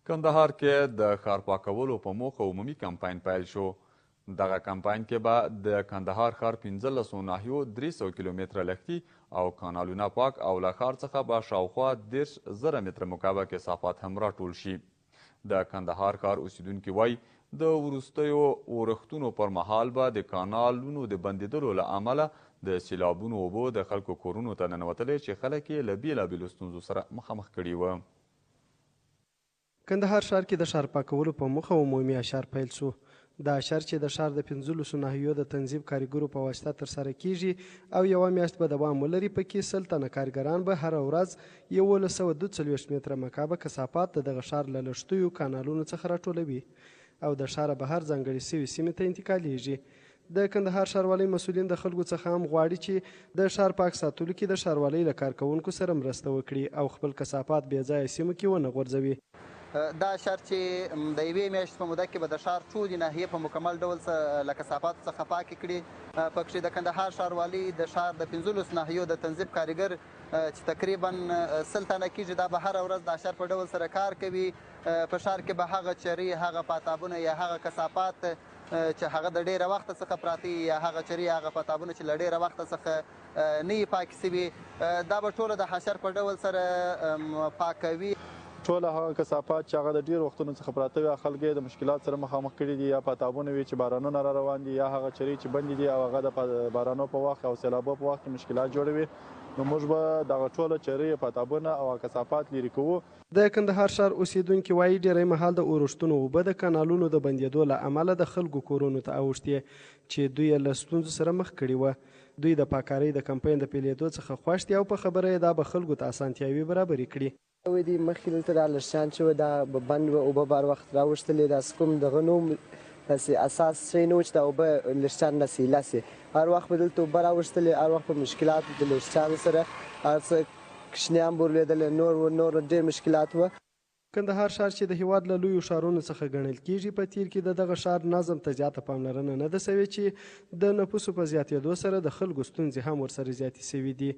کندهار کې د ښار پاکولو په موخه عمومي کمپاین پیل شو. دغه کمپاین کې به د کندهار ښار 15 ناحیو 300 کیلومتره لښتي او کانالونه پاک او له ښار څخه به شاوخوا 10,000 متره مکعبه کثافات هم راټول شي. د کندهار ښار اوسیدونکي وایي د وروستیو اورښتونو پر مهال به د کانالونو د بندېدلو له امله د سیلابونو اوبو د خلکو کورونو ته ننوتلې چې خلک یې له بېلابېلو ستونزو سره مخامخ کړي وه. کندهار ښار کې د ښار پاکولو په موخه عمومي اشر پیل شو. دا اشر چې د ښار د 15 ناحیو د تنظیم کارګرو په واسطه ترسره کیږي او یوه میاشت به دوام ولري. پکې 100 تنه کارګران به هره ورځ 1142 متره مکعبه کثافات د دغه ښار له لښتیو کانالونو څخه راټولوي او د ښاره بهر ځانګړې سوي سیمې ته انتقالیږي. د کندهار ښاروالۍ مسؤلین د خلکو څخه هم غواړي چې د ښار پاک ساتلو کې د ښاروالۍ له کارکوونکو سره مرسته وکړي او خپل کثافات بې ځایه سیمو کې ونه غورځوي. دا اشر چې د یوې میاشتې په موده کې به د ښار ټولې ناحیې په مکمل ډول له کثافاتو څخه پاکې کړي. پکښې د کندهار ښاروالۍ د ښار د 15 ناحیو د تنظیم کارګر چې تقریبا 100 تنه کېږي دا به هره ورځ د اشر په ډول سره کار کوي. په ښار کې به هغه چرې، هغه پاتابونه یا هغه کثافات چې هغه د ډېره وخته څخه پراته یا هغه چرې، هغه پاتابونه چې له ډېره وخته څخه نه وي پاکې سوي، دا به ټوله د حشر په ډول سره پاکوي. ټوله هغه کثافات چې هغه د ډېرو وختونو څخه پراته وي خلک یې د مشکلات سره مخامخ کړي دي، یا پاتابونه وي چې بارانونه را روان دي، یا هغه چرې چې بندې دي او هغه د بارانو په وخت او سیلابو په وخت کې مشکلات جوړوي. نو موږ به دغه ټوله چرې، پاتابونه او کثافات لرې کوو. د کندهار ښار اوسیدونکي وایي ډېری مهال د اورښتونو اوبه د کانالونو د بندېدو له امله د خلکو کورونو ته اوښتې چې دوی یې له ستونزو سره مخ کړي وه. دوی د پاکارۍ د کمپاین د پیلېدو څخه خوښ دي او په خبره یې دا به خلکو ته اسانتیاوې برابرې کړي. ودی مخکې دلته دا لښتیان چې وه دا به بند وه، اوبه به هر وخت راوښتلې، داسې کوم دغه نه و، داسې اساس شی نه و چې دا اوبه لښتیان داسې ایله سي. هر وخت به دلته اوبه راوښتلې، هر وخت په مشکلات د لښتیانو سره، هر څه کوچنیان به ورلوېدل، نور ډېر مشکلات وه. کندهار ښار چې د هیواد له لویو ښارونو څخه ګڼل کیږي په تیر کې د دغه ښار نظم ته زیاته پاملرنه نه ده سوې چې د نفوسو په زیاتېدو سره د خلکو ستونزې هم ورسره زیاتې سوي دي.